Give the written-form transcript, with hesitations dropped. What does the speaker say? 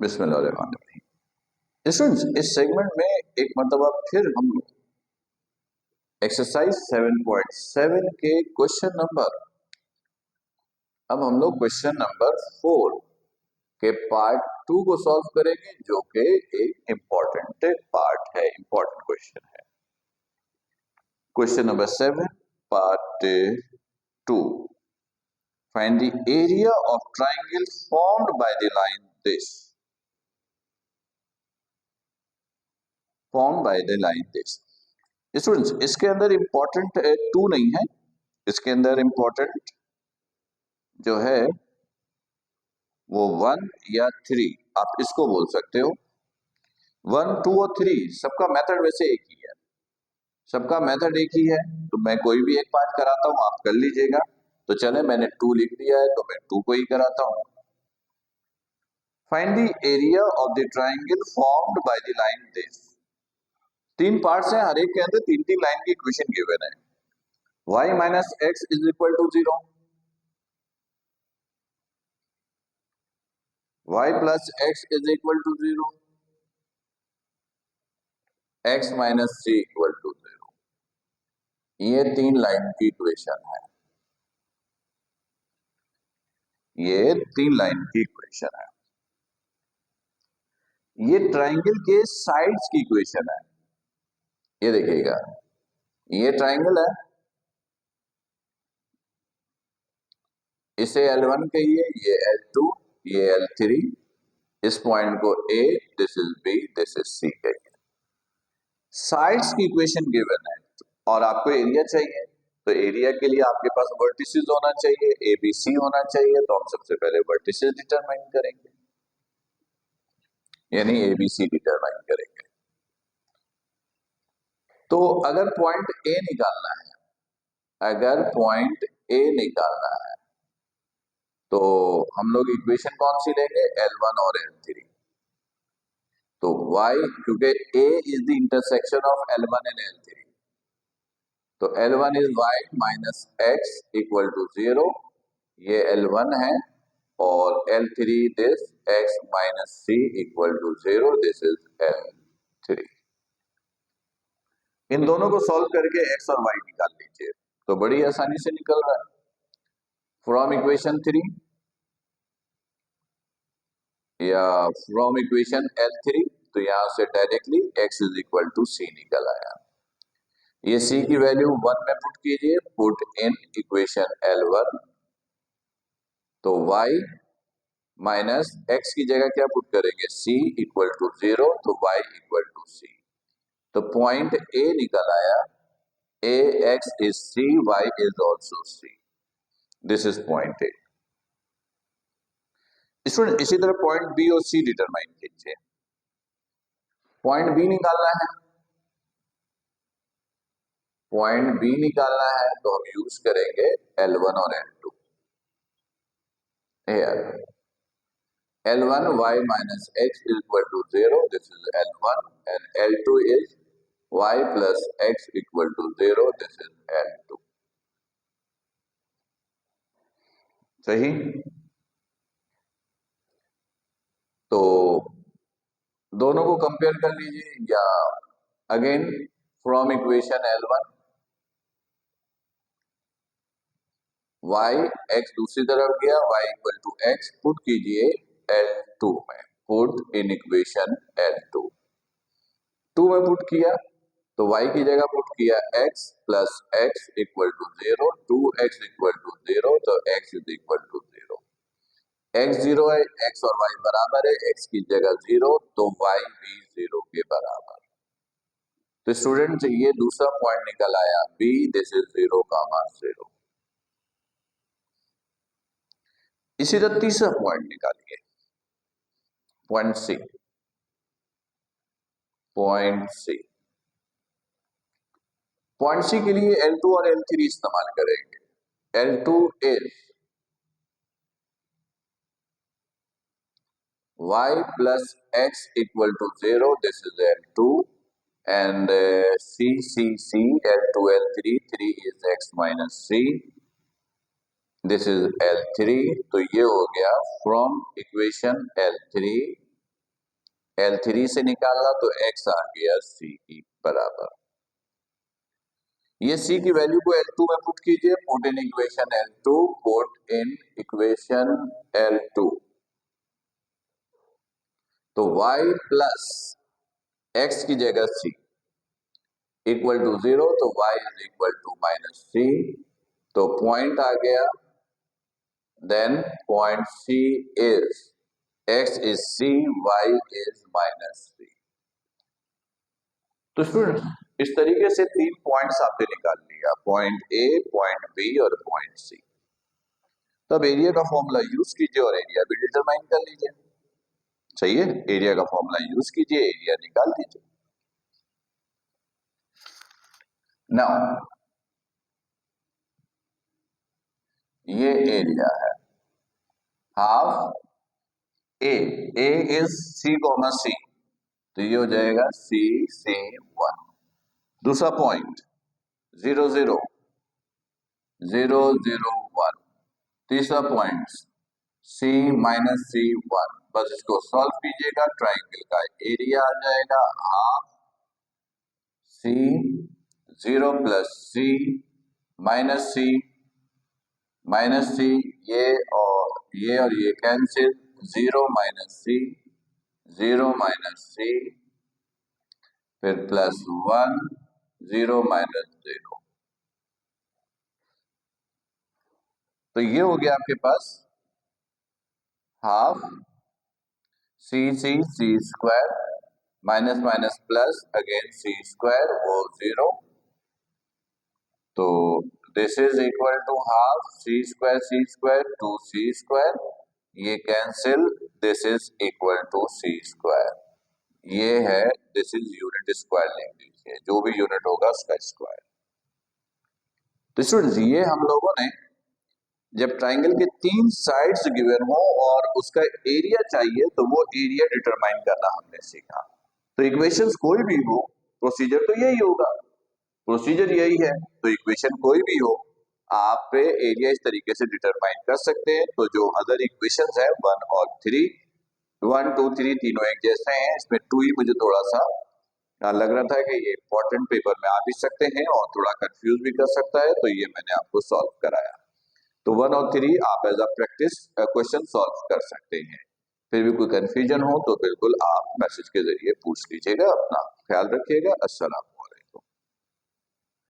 बिस्मिल्लाहिर्रहमानिर्रहीम। स्टूडेंट्स, इस सेगमेंट में एक मरतबा फिर हम एक्सरसाइज 7.7 के क्वेश्चन नंबर क्वेश्चन नंबर 4 के पार्ट 2 को सॉल्व करेंगे, जो कि एक इंपॉर्टेंट पार्ट है, इंपॉर्टेंट क्वेश्चन है। Question number 7 part 2। Find the area of triangle formed by the line this. Form by the line this. Students, इसके अंदर इंपॉर्टेंट 2 नहीं है, इसके अंदर इंपॉर्टेंट जो है वो 1 या 3, आप इसको बोल सकते हो। 1, 2 और 3 सबका मेथड वैसे एक ही है, सबका मेथड एक ही है, तो मैं कोई भी एक पार्ट कराता हूं, आप कर लीजिएगा। तो चले, मैंने 2 लिख दिया है तो मैं 2 को ही कराता हूं। Find the area of the triangle formed by the line this. 3 parts हैं, हर एक के अंदर 3-3 लाइन की इक्वेशन गिवन है। y minus x is equal to 0, y plus x is equal to 0, x minus c equal to 0। ये 3 line की equation है, ये 3 लाइन की इक्वेशन है। ये ट्राइंगल के साइड्स की इक्वेशन है। ये देखिएगा, ये ट्राइंगल है, इसे L1 कहिए, ये L2, ये L3, इस पॉइंट को A, this is B, this is C कहिए। साइड्स की इक्वेशन गिवन है और आपको एरिया चाहिए, तो एरिया के लिए आपके पास वर्टिसेस होना चाहिए, ABC होना चाहिए। तो हम सबसे पहले वर्टिसेस डिटरमाइन करेंगे, यानी ABC डिटरमाइन करेंगे। तो अगर पॉइंट A निकालना है, अगर पॉइंट A निकालना है तो हम लोग इक्वेशन कौन सी लेंगे, L1 और L3। तो y, क्योंकि A is the intersection of L1 and L3, तो L1 is y minus x equal to 0, ये L1 है, और L3 this x minus c equal to 0, this is L3। इन दोनों को सॉल्व करके x और y निकाल लीजिए, तो बड़ी आसानी से निकल रहा है। फ्रॉम इक्वेशन 3 या फ्रॉम इक्वेशन L3, तो यहां से directly x is equal to c निकल आया। ये c की वैल्यू 1 में पुट कीजिए, पुट इन इक्वेशन L1, तो y माइनस x की जगह क्या पुट करेंगे, c इक्वल टू 0, तो y इक्वल टू c। तो पॉइंट A निकल आया, ax is c, y is also c, this is point A। Student, इसी तरह पॉइंट B और C डिटरमाइन कीजिए। पॉइंट B निकालना है, पॉइंट B निकालना है तो हम यूज करेंगे L1 और L2। L1 y minus x is equal to 0, this is L1, and L2 is y plus x equal to 0, this is L2। सही? तो दोनों को कंपेयर कर लीजिए, या again from equation L1, y x दूसरी तरफ गया, y equal to x, put कीजिए L2 में, पुट इन इक्वेशन L2, 2 में पुट किया तो y की जगह पुट किया x plus x equal to 0, 2x equal to 0, तो x is equal to 0। x 0 है, x और y बराबर है, x की जगह 0, तो y भी 0 के बराबर। तो स्टूडेंट, ये दूसरा पॉइंट निकल आया B, दिस इज 0, 0। इसी तरह तीसरा पॉइंट निकालिए, point C। Point C, point C के लिए L2 और L3 इस्तेमाल करेंगे। L2 is y plus x equal to 0, this is L2, and C, L2, L3, 3 is x minus c, this is L3। तो ये हो गया फ्रॉम इक्वेशन L3 L3 से निकाला तो x आ गया c की बराबर। ये c की वैल्यू को L2 में पुट कीजिए, put in equation L2, put in equation L2। तो y प्लस x की जगह c इक्वल टू 0, तो y is equal to -c, तो पॉइंट आ गया। Then point c is x is c, y is -c। तो students इस तरीके से 3 पॉइंट्स आपने निकाल लिया, पॉइंट ए, पॉइंट बी और पॉइंट सी। तब एरिया का फॉर्मूला यूज कीजिए और एरिया भी डिटरमाइन कर लीजिए। सही है, एरिया का फॉर्मूला यूज कीजिए, एरिया निकाल दीजिए। नाउ ये एरिया है half A is C comma C, तो ये हो जाएगा सी से 1। दूसरा पॉइंट 0 0 0 0 1। तीसरा पॉइंट c -c1। बस इसको सॉल्व कीजिएगा, ट्राइंगल का एरिया आ जाएगा half c, 0 plus c minus c, ये और ये कैंसिल, 0 -c 0 -c, फिर प्लस 1 0 -0। तो ये हो गया आपके पास half C square minus minus plus again C square, वो 0, तो this is equal to half C square 2c square, ये cancel, this is equal to c square. ये है, दिस इज यूनिट स्क्वायर लिख लीजिए, जो भी यूनिट होगा उसका स्क्वायर। तो स्टूडेंट्स ये हम लोगों ने जब ट्राइंगल के 3 साइड्स गिवन हो और उसका एरिया चाहिए तो वो एरिया डिटरमाइन करना हमने सीखा। तो इक्वेशंस कोई भी हो, प्रोसीजर तो यही होगा, प्रोसीजर यही है। तो इक्वेशन कोई भी हो, आप एरिया इस तरीके से डिटरमाइन कर सकते हैं। तो जो अदर इक्वेशंस है 1 और 3, 1 2 3 तीनों एक जैसे हैं, इसमें 2 ही मुझे थोड़ा सा लग रहा था कि ये इंपॉर्टेंट पेपर में आ भी सकते हैं और थोड़ा कंफ्यूज भी कर सकता है, तो ये मैंने आपको सॉल्व कराया। तो 1 और 3 आप as a practice question solve कर सकते हैं। फिर भी कोई कंफ्यूजन हो तो बिल्कुल आप मैसेज के जरिए पूछ लीजिएगा। अपना ख्याल रखिएगा। अस्सलाम।